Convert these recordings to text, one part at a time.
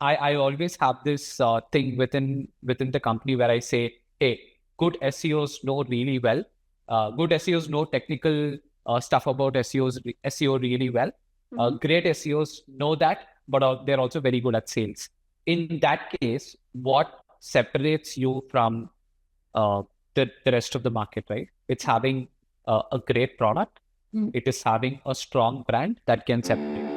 I always have this thing within the company where I say, hey, good SEOs know really well. Good SEOs know technical stuff about SEO really well. Great SEOs know that, but they're also very good at sales. In that case, what separates you from the rest of the market, right? It's having a great product. It is having a strong brand that can separate.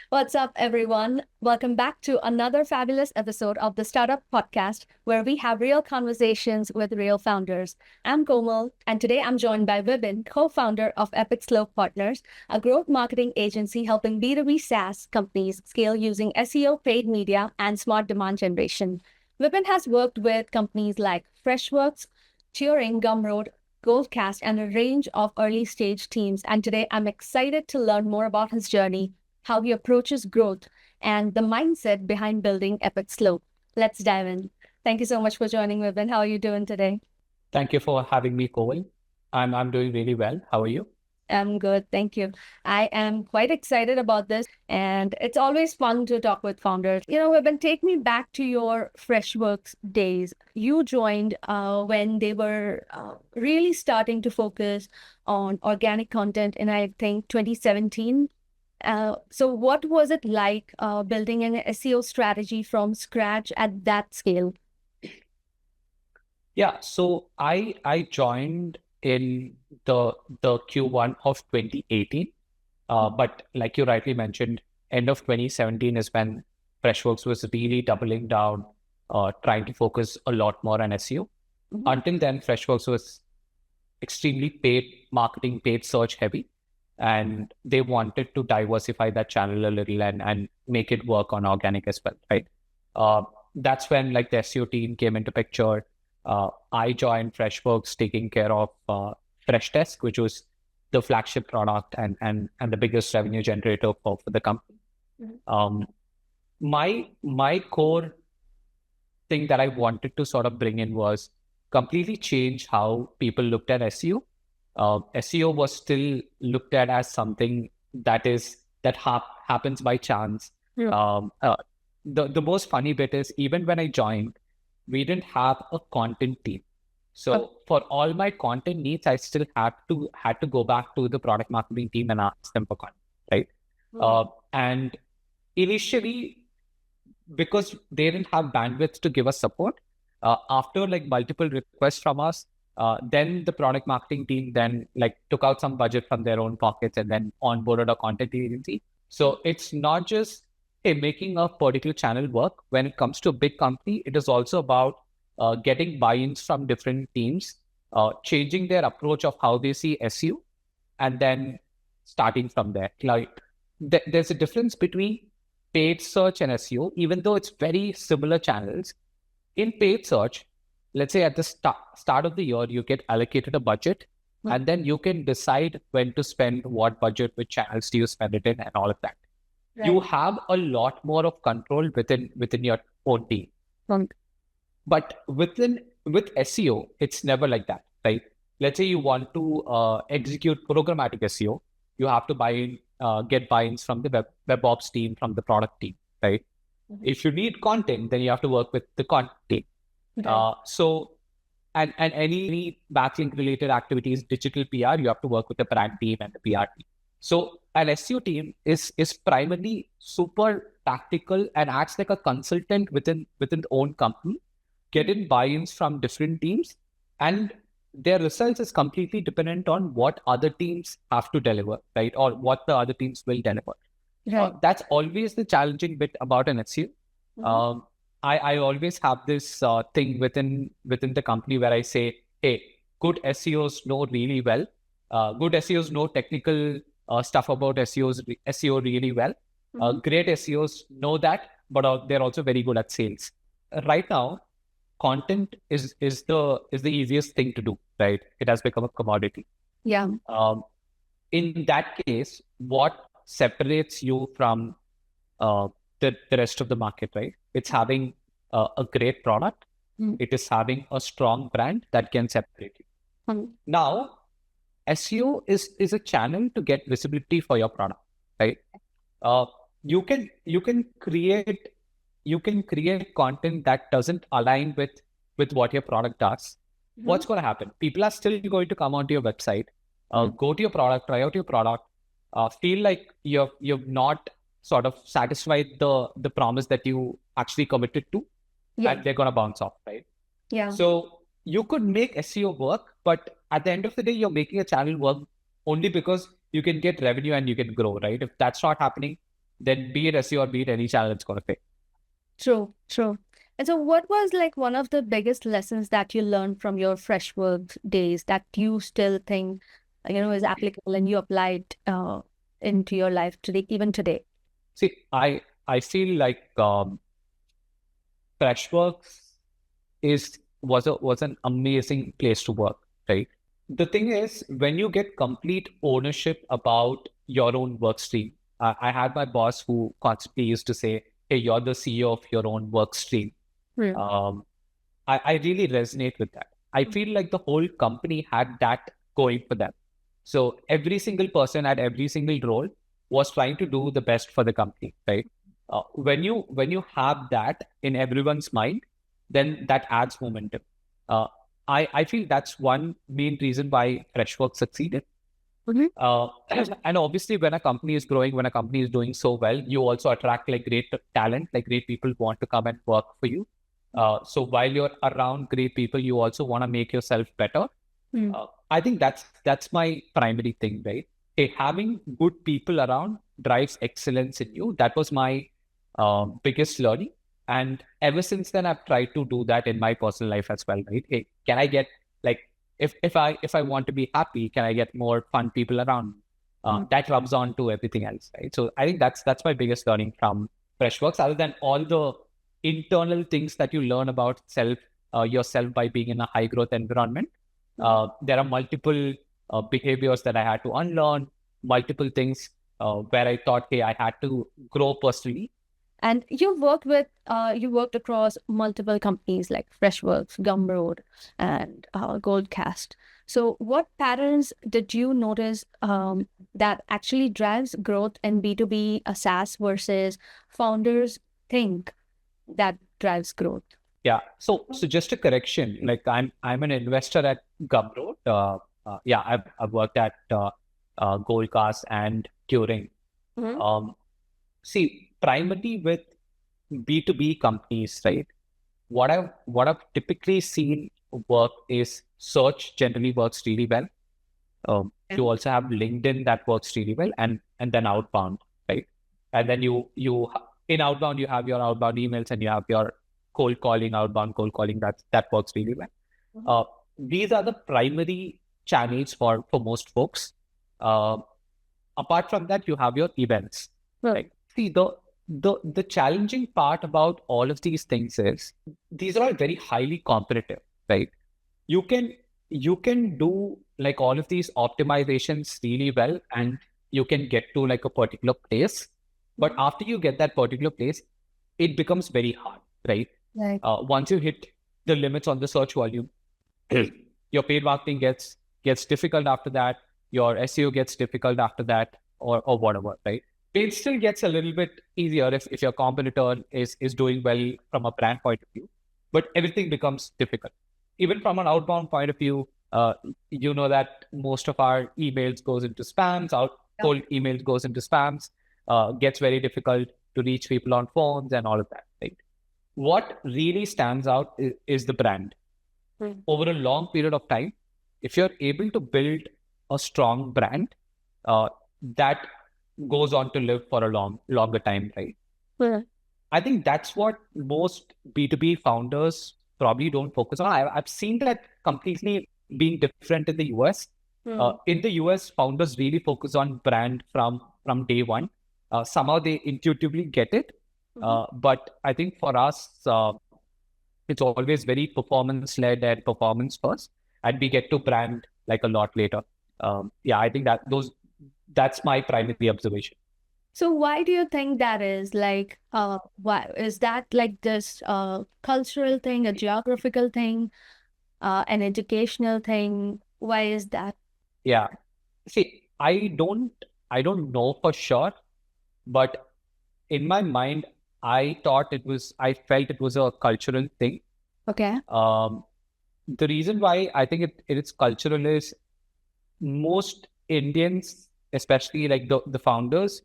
What's up, everyone? Welcome back to another fabulous episode of the Startup Podcast, where we have real conversations with real founders. I'm Komal, and today I'm joined by Vibin, co-founder of Epic Slope Partners, a growth marketing agency helping B2B SaaS companies scale using SEO, paid media, and smart demand generation. Vibin has worked with companies like Freshworks, Turing, Gumroad, Goldcast, and a range of early-stage teams. And today I'm excited to learn more about his journey, how he approaches growth, and the mindset behind building Epic Slope. Let's dive in. Thank you so much for joining, Vibin. How are you doing today? Thank you for having me, Koval. I'm doing really well. How are you? I'm good. Thank you. I am quite excited about this, and it's always fun to talk with founders. Vibin, take me back to your Freshworks days. You joined when they were really starting to focus on organic content in, I think, 2017. So what was it like building an SEO strategy from scratch at that scale? Yeah, so I joined in the Q1 of 2018, but like you rightly mentioned, end of 2017 is when Freshworks was really doubling down, trying to focus a lot more on SEO. Until then, Freshworks was extremely paid marketing, paid search heavy, and they wanted to diversify that channel a little and make it work on organic as well, right? That's when like the SEO team came into picture. I joined Freshworks taking care of Freshdesk, which was the flagship product and the biggest revenue generator for the company. My core thing that I wanted to sort of bring in was completely change how people looked at SEO. SEO was still looked at as something that happens by chance. Yeah. The most funny bit is even when I joined, we didn't have a content team. So for all my content needs, I still had to go back to the product marketing team and ask them for content, right? And initially, because they didn't have bandwidth to give us support, after like multiple requests from us, then the product marketing team then like took out some budget from their own pockets and then onboarded a content agency. So it's not just making a particular channel work. When it comes to a big company, it is also about getting buy-ins from different teams, changing their approach of how they see SEO, and then starting from there. Like there's a difference between paid search and SEO, even though it's very similar channels. In paid search, let's say at the start of the year, you get allocated a budget, and then you can decide when to spend what budget, which channels do you spend it in, and all of that. Right. You have a lot more of control within your own team. But with SEO, it's never like that, right? Let's say you want to execute programmatic SEO, you have to get buy-ins from the web ops team, from the product team, right? If you need content, then you have to work with the content team. Okay. And any backlink related activities, digital PR, you have to work with the brand team and the PR team. So an SEO team is primarily super tactical and acts like a consultant within the own company, getting buy-ins from different teams, and their results is completely dependent on what other teams have to deliver, right? Or what the other teams will deliver. Right. That's always the challenging bit about an SEO. I always have this thing within the company where I say, hey, good SEOs know really well. Good SEOs know technical stuff about SEO really well. Great SEOs know that, but they're also very good at sales. Right now, content is the easiest thing to do, right? It has become a commodity. Yeah. In that case, what separates you from the rest of the market, right? It's having a great product. It is having a strong brand that can separate you. Now, SEO is a channel to get visibility for your product, right? You can create content that doesn't align with what your product does. What's going to happen? People are still going to come onto your website, go to your product, try out your product, feel like you've not sort of satisfied the promise that you actually committed to, and they're going to bounce off, right? Yeah. So you could make SEO work, but at the end of the day, you're making a channel work only because you can get revenue and you can grow, right? If that's not happening, then be it SEO or be it any channel, it's going to fail. True. And so what was like one of the biggest lessons that you learned from your Freshworks days that you still think, is applicable and you applied into your life today, even today? See, I feel like Freshworks was an amazing place to work, right? The thing is, when you get complete ownership about your own work stream, I had my boss who constantly used to say, hey, you're the CEO of your own work stream. I really resonate with that. I feel like the whole company had that going for them. So every single person at every single role was trying to do the best for the company, right? When you have that in everyone's mind, then that adds momentum. I feel that's one main reason why Freshworks succeeded. And obviously, when a company is growing, when a company is doing so well, you also attract like great talent, like great people want to come and work for you. So while you're around great people, you also want to make yourself better. I think that's my primary thing, right? Hey, having good people around drives excellence in you. That was my biggest learning. And ever since then, I've tried to do that in my personal life as well, right? Hey, can I get like, if I want to be happy, can I get more fun people around me? That rubs on to everything else, right? So I think that's my biggest learning from Freshworks, other than all the internal things that you learn about yourself by being in a high growth environment. There are multiple behaviors that I had to unlearn, multiple things where I thought, hey, I had to grow personally. And you worked across multiple companies like Freshworks, Gumroad, and Goldcast. So what patterns did you notice that actually drives growth in B2B SaaS versus founders think that drives growth? Yeah. So just a correction, like I'm an investor at Gumroad. I've worked at Goldcast and Turing. See, primarily with B2B companies, right? What I've typically seen work is search generally works really well. You also have LinkedIn that works really well, and then outbound, right? And then you in outbound you have your outbound emails and you have your outbound cold calling that works really well. These are the primary channels for most folks. Apart from that, you have your events. Right? See, the challenging part about all of these things is these are all very highly competitive, right? You can do like all of these optimizations really well, and you can get to like a particular place. But after you get that particular place, it becomes very hard, right? Once you hit the limits on the search volume, your paid marketing gets difficult after that. Your SEO gets difficult after that, or whatever, right? It still gets a little bit easier if your competitor is doing well from a brand point of view, but everything becomes difficult. Even from an outbound point of view, you know that most of our emails goes into spams, cold emails goes into spams, gets very difficult to reach people on phones and all of that, right? What really stands out is the brand. Over a long period of time, if you're able to build a strong brand, that goes on to live for a longer time, right? I think that's what most B2B founders probably don't focus on. I've seen that completely being different in the US. In the US, founders really focus on brand from day one. Somehow they intuitively get it. But I think for us, it's always very performance led and performance first, and we get to brand like a lot later. Yeah, I think that's my primary observation. So why do you think that is? Like, why is that like this cultural thing, a geographical thing, an educational thing? Why is that? Yeah. See, I don't know for sure, but in my mind, I felt it was a cultural thing. Okay. Um, the reason why I think it is cultural is most Indians, especially like the founders,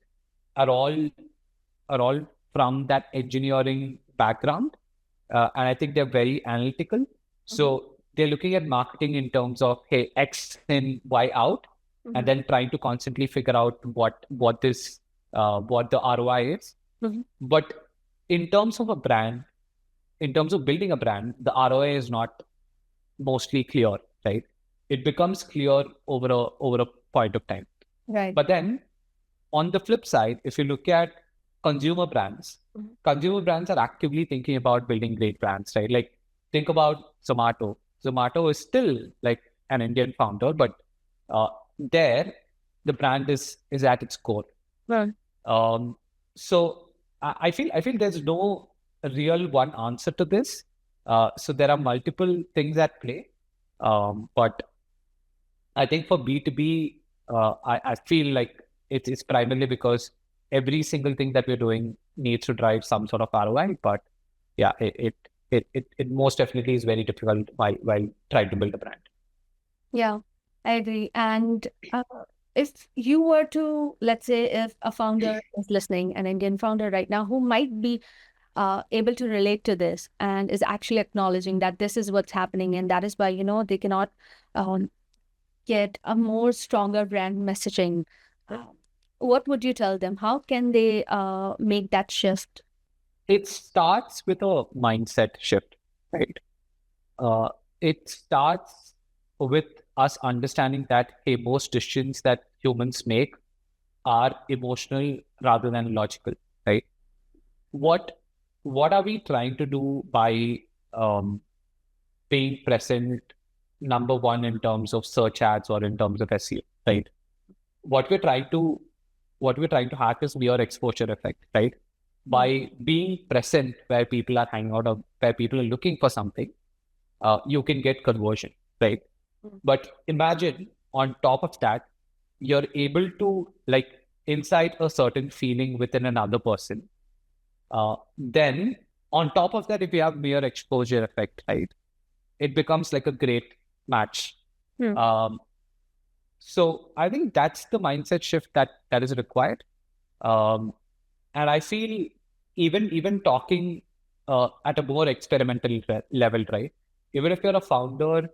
are all from that engineering background, and I think they're very analytical. So they're looking at marketing in terms of, hey, X in, Y out, and then trying to constantly figure out what the ROI is. But in terms of a brand, in terms of building a brand, the ROI is not mostly clear, right? It becomes clear over a point of time. Right. But then on the flip side, if you look at consumer brands, consumer brands are actively thinking about building great brands, right? Like think about Zomato. Zomato is still like an Indian founder, but there the brand is at its core. Right. So I feel there's no real one answer to this. So there are multiple things at play. But I think for B2B, I feel like it's primarily because every single thing that we're doing needs to drive some sort of ROI. But yeah, it most definitely is very difficult while trying to build a brand. Yeah, I agree. And if you were to, let's say, if a founder is listening, an Indian founder right now who might be able to relate to this and is actually acknowledging that this is what's happening, and that is why, they cannot um, get a more stronger brand messaging. What would you tell them? How can they make that shift? It starts with a mindset shift, right? It starts with us understanding that, hey, most decisions that humans make are emotional rather than logical, right? What what are we trying to do by um, being present number one in terms of search ads or in terms of SEO, right? What we're trying to hack is your exposure effect, right? By being present where people are hanging out or where people are looking for something, you can get conversion, right? But imagine on top of that, you're able to like incite a certain feeling within another person. Then on top of that, if you have mere exposure effect, right, it becomes like a great match. Um, so I think that's the mindset shift that is required. Um, and I feel even talking at a more experimental level, right? Even if you're a founder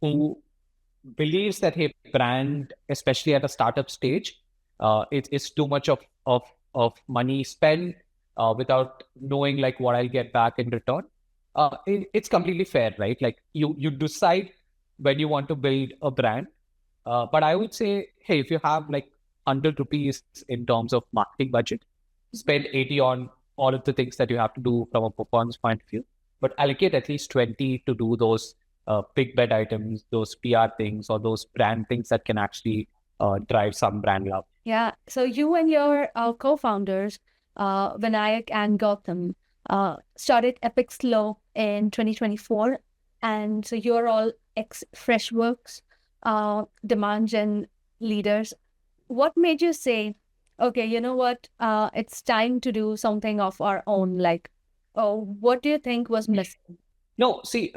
who believes that, hey, brand, especially at a startup stage, it's too much of money spent without knowing like what I'll get back in return. It's completely fair, right? Like you decide when you want to build a brand. But I would say, hey, if you have like 100 rupees in terms of marketing budget, spend 80 on all of the things that you have to do from a performance point of view, but allocate at least 20 to do those big bet items, those PR things, or those brand things that can actually drive some brand love. Yeah. So you and your co-founders, Vinayak and Gautam, started Epic Slow in 2024. And so you're all ex-Freshworks demand gen leaders. What made you say, okay, you know what, it's time to do something of our own? Like, oh, what do you think was missing? No, see,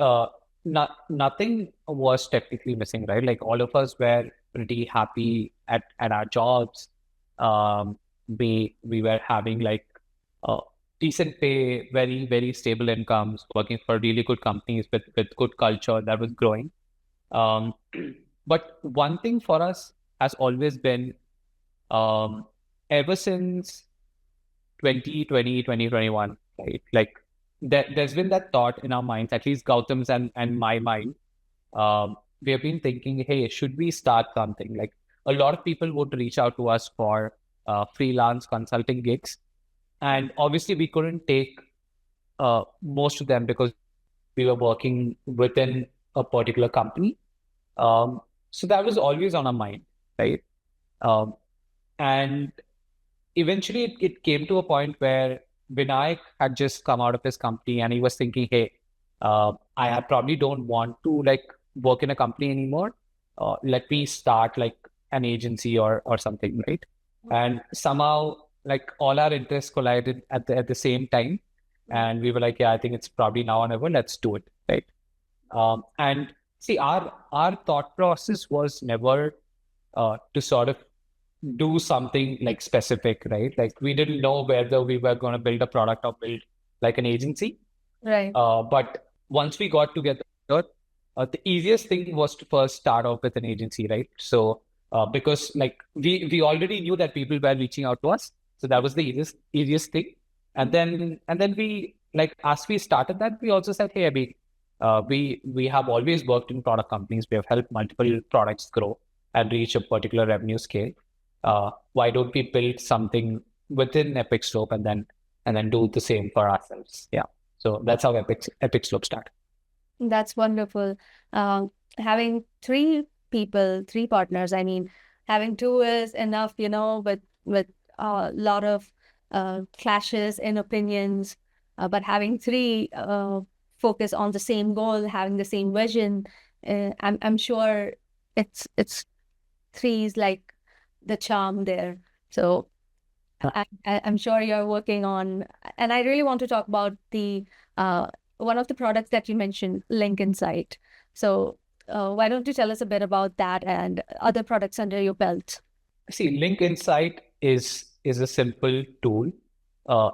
nothing was technically missing, right? Like all of us were pretty happy at our jobs. We were having like decent pay, very, very stable incomes, working for really good companies with good culture that was growing. But one thing for us has always been, ever since 2020, 2021, right? Like there's been that thought in our minds, at least Gautam's and my mind. We have been thinking, hey, should we start something? Like a lot of people would reach out to us for freelance consulting gigs. And obviously we couldn't take most of them because we were working within a particular company. So that was always on our mind, right? Um, and eventually it came to a point where Vinayak had just come out of his company and he was thinking, hey, I probably don't want to like work in a company anymore. Let me start like an agency or something, right? And somehow like all our interests collided at the same time. And we were like, yeah, I think it's probably now or never, let's do it, right? And see, our thought process was never to sort of do something like specific, right? Like we didn't know whether we were going to build a product or build like an agency. Right. But once we got together, the easiest thing was to first start off with an agency, right? So because like we already knew that people were reaching out to us, so that was the easiest thing. And then we like as we started that, we also said, hey, Abhi, we have always worked in product companies. We have helped multiple products grow and reach a particular revenue scale. Why don't we build something within Epic Slope and then do the same for ourselves? Yeah. So that's how Epic Slope started. That's wonderful. Having three people, three partners, I mean, having two is enough, with a lot of clashes in opinions, but having three focus on the same goal, having the same vision, I'm sure it's three is like the charm there. So I'm sure you're working on, and I really want to talk about the one of the products that you mentioned, Link Insight. So why don't you tell us a bit about that and other products under your belt? See, Link Insight is a simple tool.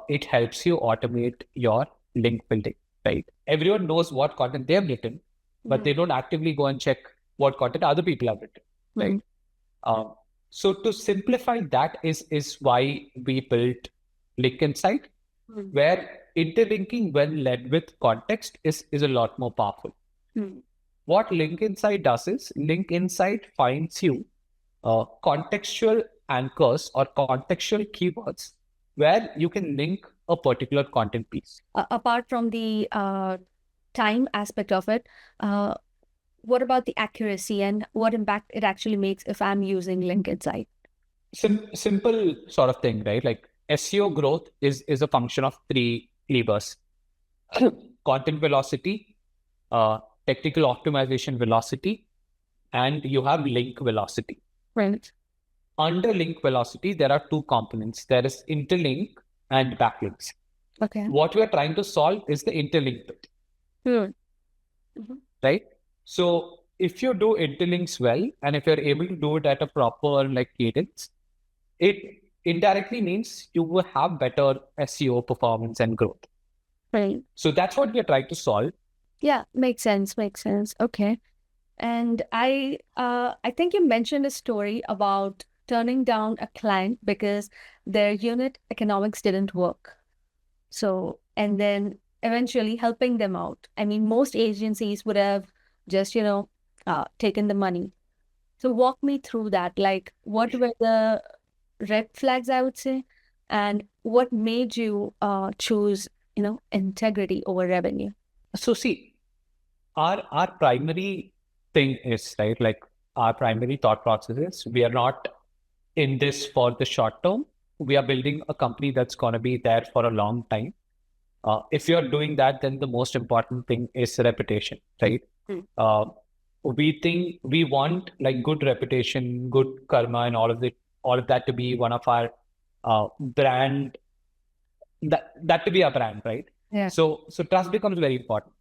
It helps you automate your link building, right? Everyone knows what content they have written, but they don't actively go and check what content other people have written, right? So to simplify that is why we built Link Insight, where interlinking when led with context is a lot more powerful. What Link Insight does is Link Insight finds you contextual anchors or contextual keywords where you can link a particular content piece. Apart from the time aspect of it, what about the accuracy and what impact it actually makes if I'm using Link Insight? Simple sort of thing, right? Like SEO growth is a function of three levers: content velocity, technical optimization velocity, and you have link velocity. Right. Under link velocity, there are two components. There is interlink and backlinks. Okay. What we are trying to solve is the interlink bit, right? So if you do interlinks well, and if you're able to do it at a proper like cadence, it indirectly means you will have better SEO performance and growth. Right. So that's what we're trying to solve. Yeah, makes sense. Makes sense. Okay. And I think you mentioned a story about turning down a client because their unit economics didn't work. So, and then eventually helping them out. I mean, most agencies would have just, taken the money. So walk me through that. Like, what were the red flags, I would say, and what made you choose, integrity over revenue? So see, our primary thing is, right, like our primary thought process is we are not in this for the short term. We are building a company that's going to be there for a long time. If you're doing that, then the most important thing is reputation, right? We think we want like good reputation, good karma, and all of that to be one of our brand. That to be our brand, right? Yeah. So trust becomes very important.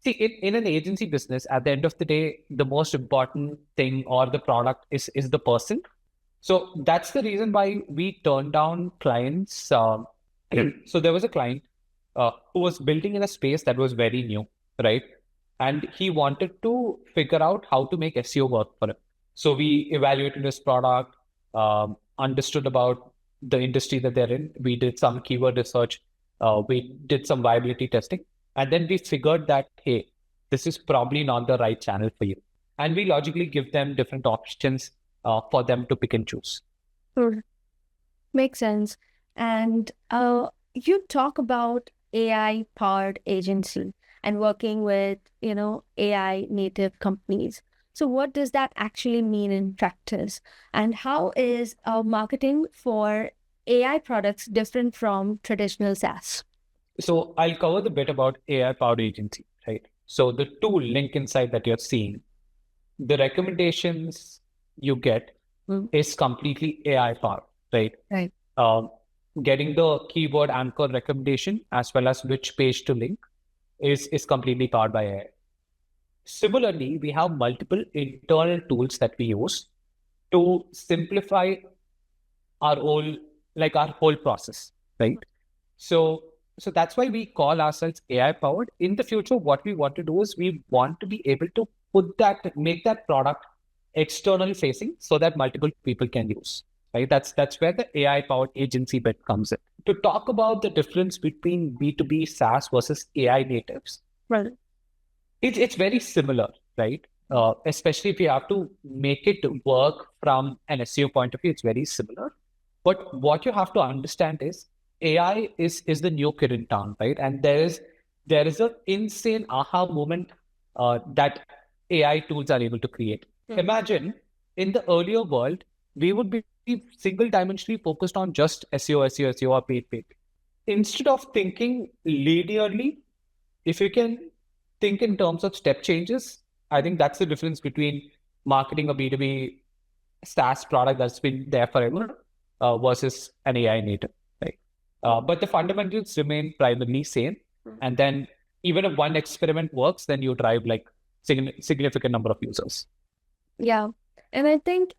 See, in an agency business, at the end of the day, the most important thing or the product is the person. So that's the reason why we turned down clients. So there was a client who was building in a space that was very new, right? And he wanted to figure out how to make SEO work for him. So we evaluated his product, understood about the industry that they're in. We did some keyword research. We did some viability testing. And then we figured that, hey, this is probably not the right channel for you. And we logically give them different options for them to pick and choose. Makes sense. And you talk about AI powered agency and working with, AI native companies. So what does that actually mean in practice? And how is marketing for AI products different from traditional SaaS? So I'll cover the bit about AI powered agency, right? So the tool link inside that you're seeing, the recommendations you get is completely AI powered, right? Right. Getting the keyword anchor recommendation as well as which page to link is completely powered by AI. Similarly, we have multiple internal tools that we use to simplify our whole process, right? So that's why we call ourselves AI powered. In the future, what we want to do is we want to be able to make that product externally facing so that multiple people can use, right? That's where the AI powered agency bit comes in. To talk about the difference between B2B SaaS versus AI natives, Right. it's very similar, right? Especially if you have to make it work from an SEO point of view, it's very similar. But what you have to understand is AI is the new kid in town, right? And there is an insane aha moment that AI tools are able to create. Imagine in the earlier world, we would be single dimensionally focused on just SEO, or paid. Instead of thinking linearly, if you can think in terms of step changes, I think that's the difference between marketing a B2B SaaS product that's been there forever versus an AI native, right? But the fundamentals remain primarily same. And then even if one experiment works, then you drive like significant number of users. Yeah. And I think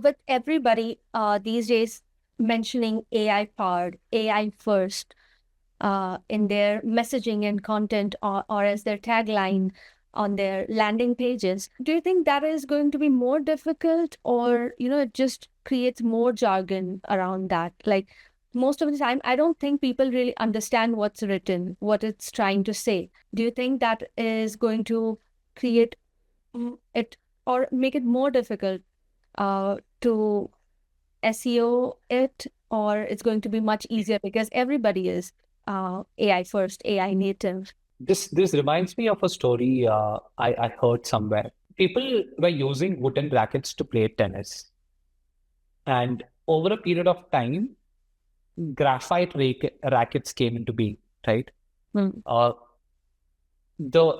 with everybody these days mentioning AI powered, AI first in their messaging and content or as their tagline on their landing pages, do you think that is going to be more difficult or, it just creates more jargon around that? Like most of the time, I don't think people really understand what's written, what it's trying to say. Do you think that is going to create it or make it more difficult to SEO it, or it's going to be much easier because everybody is AI first, AI native? This reminds me of a story I heard somewhere. People were using wooden rackets to play tennis. And over a period of time, graphite rackets came into being, right? Uh, the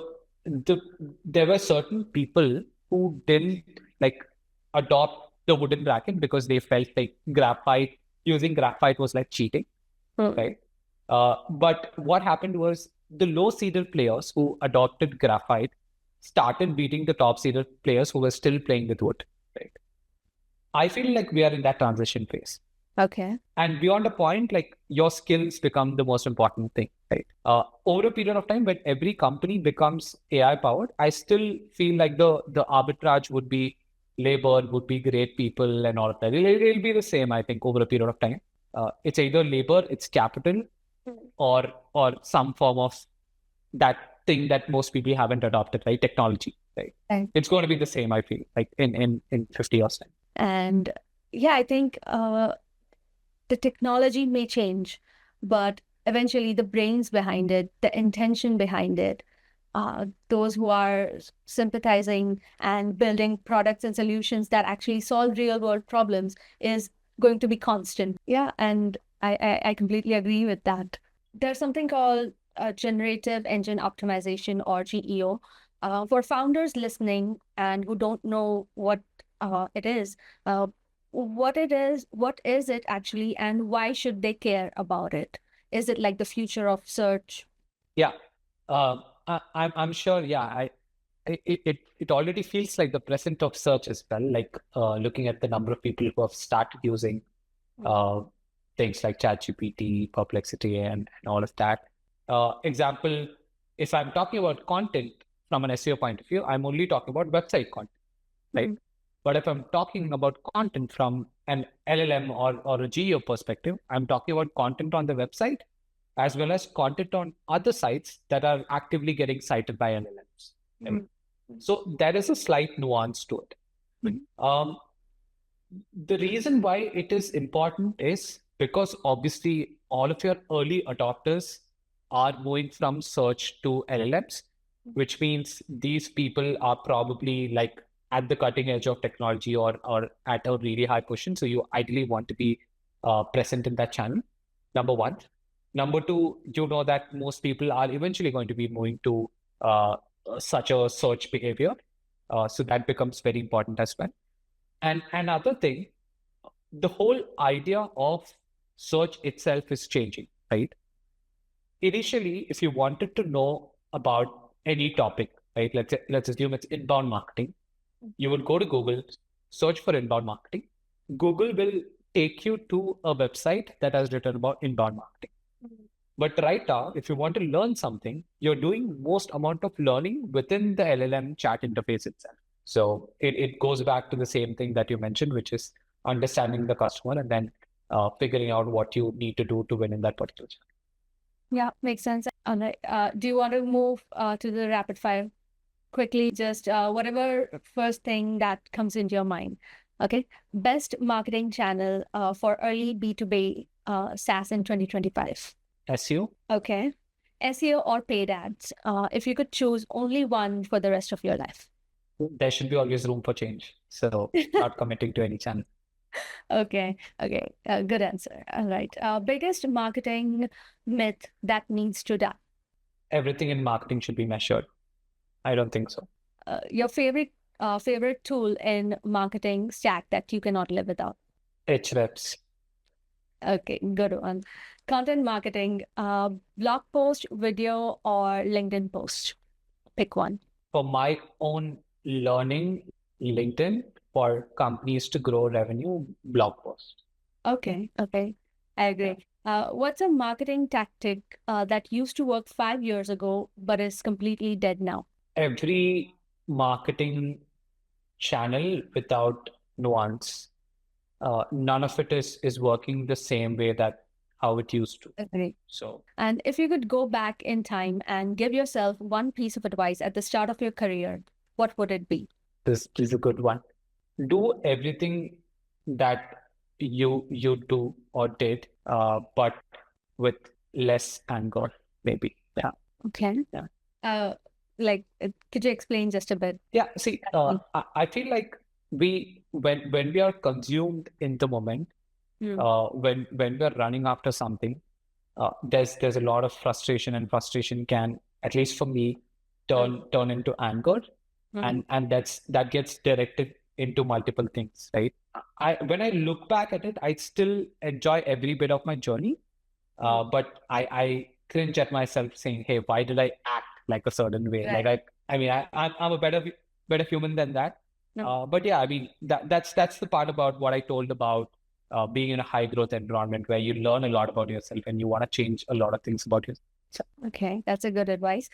there were certain people who didn't like adopt the wooden racket because they felt like using graphite was like cheating, right? But what happened was the low seeded players who adopted graphite started beating the top seeded players who were still playing with wood, right? I feel like we are in that transition phase. Okay. And beyond a point, like your skills become the most important thing, right? Over a period of time, when every company becomes AI powered, I still feel like the arbitrage would be labor, would be great people, and all of that. It'll be the same, I think, over a period of time. It's either labor, it's capital, or some form of that thing that most people haven't adopted, right? Technology, right? Right. It's going to be the same, I feel, like in 50 years time. And yeah, I think the technology may change, but eventually the brains behind it, the intention behind it, those who are sympathizing and building products and solutions that actually solve real world problems is going to be constant. Yeah, and I completely agree with that. There's something called Generative Engine Optimization, or GEO. For founders listening and who don't know what it is, what is it actually, and why should they care about it? Is it like the future of search? Yeah, I'm sure. Yeah, it already feels like the present of search as well. Like looking at the number of people who have started using things like ChatGPT, Perplexity, and all of that. Example, if I'm talking about content from an SEO point of view, I'm only talking about website content, right? But if I'm talking about content from an LLM or a GEO perspective, I'm talking about content on the website as well as content on other sites that are actively getting cited by LLMs. Right? So there is a slight nuance to it. The reason why it is important is because obviously all of your early adopters are moving from search to LLMs, which means these people are probably like at the cutting edge of technology or at a really high position. So you ideally want to be present in that channel, number one. Number two, you know that most people are eventually going to be moving to such a search behavior. So that becomes very important as well. And another thing, the whole idea of search itself is changing, right? Initially, if you wanted to know about any topic, right? Let's assume it's inbound marketing. You would go to Google, search for inbound marketing. Google will take you to a website that has written about inbound marketing. But right now, if you want to learn something, you're doing most amount of learning within the LLM chat interface itself. So it goes back to the same thing that you mentioned, which is understanding the customer and then figuring out what you need to do to win in that particular channel. Yeah, makes sense. Do you want to move to the rapid fire quickly? Just whatever first thing that comes into your mind. Okay. Best marketing channel for early B2B SaaS in 2025. SEO? Okay. SEO or paid ads, if you could choose only one for the rest of your life. There should be always room for change. So not committing to any channel. Okay. Good answer. All right. Biggest marketing myth that needs to die. Everything in marketing should be measured. I don't think so. Your favorite tool in marketing stack that you cannot live without. Hrefs. Okay, good one. Content marketing, blog post, video, or LinkedIn post. Pick one. For my own learning, LinkedIn. For companies to grow revenue, blog post. Okay, I agree. What's a marketing tactic that used to work 5 years ago but is completely dead now? Every marketing channel without nuance, none of it is working the same way that how it used to. Agree. So, And if you could go back in time and give yourself one piece of advice at the start of your career, what would it be? this is a good one. Do everything that you do or did, but with less anger, maybe. Yeah. Okay. Yeah. Could you explain just a bit? Yeah. See, I feel like when we are consumed in the moment, when we're running after something, there's a lot of frustration, and frustration can, at least for me, turn into anger, and that gets directed into multiple things, right? When I look back at it, I still enjoy every bit of my journey, but I cringe at myself saying, hey, why did I act like a certain way? Right. Like I'm a better human than that. But yeah, I mean that's the part about what I told about being in a high growth environment where you learn a lot about yourself and you want to change a lot of things about yourself. Okay, that's a good advice.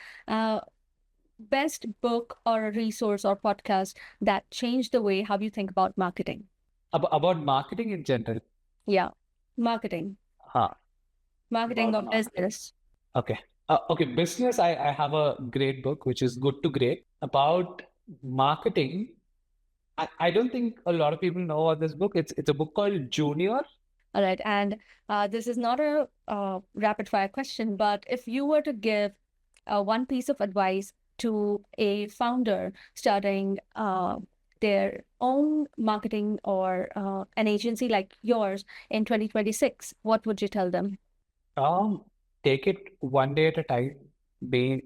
Best book or a resource or podcast that changed the way how you think about marketing? About marketing in general. Yeah, marketing. Marketing or business. Okay. Okay, business, I have a great book, which is Good to Great. About marketing, I don't think a lot of people know about this book. It's a book called Junior. All right. And this is not a rapid fire question, but if you were to give one piece of advice to a founder starting their own marketing or an agency like yours in 2026, what would you tell them? Take it one day at a time. Be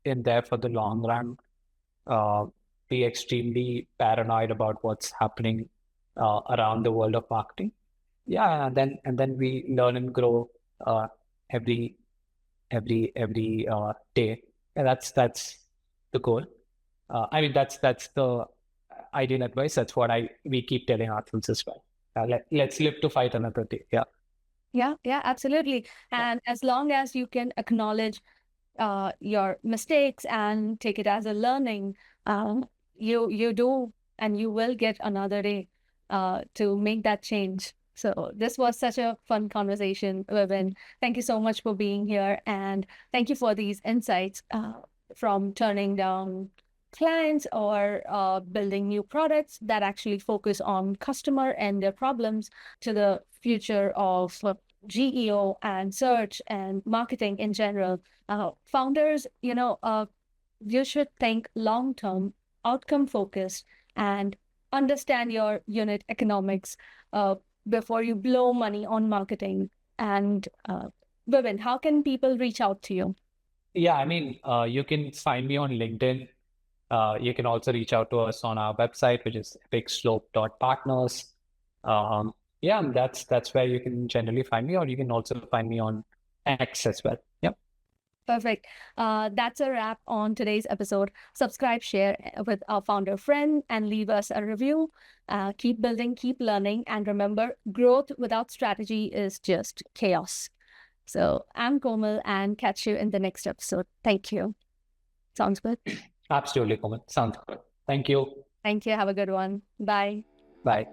in there for the long run. Be extremely paranoid about what's happening around the world of marketing. Yeah, and then we learn and grow every day. And that's the goal. I mean that's the ideal advice. That's what we keep telling ourselves as well. Let's live to fight another day. Yeah. Yeah, absolutely. And as long as you can acknowledge your mistakes and take it as a learning, you do, and you will get another day to make that change. So this was such a fun conversation, Vibin. Thank you so much for being here, and thank you for these insights from turning down clients or building new products that actually focus on customer and their problems to the future of GEO and search and marketing in general, founders, you should think long term, outcome focused, and understand your unit economics before you blow money on marketing. And Vibin, how can people reach out to you? Yeah, I mean, you can find me on LinkedIn. You can also reach out to us on our website, which is epicslope.partners. Yeah, and that's where you can generally find me, or you can also find me on X as well. Yep. Perfect. That's a wrap on today's episode. Subscribe, share with our founder friend, and leave us a review. Keep building, keep learning, and remember, growth without strategy is just chaos. So I'm Komal, and catch you in the next episode. Thank you. Sounds good? Absolutely, Komal. Sounds good. Thank you. Thank you. Have a good one. Bye. Bye.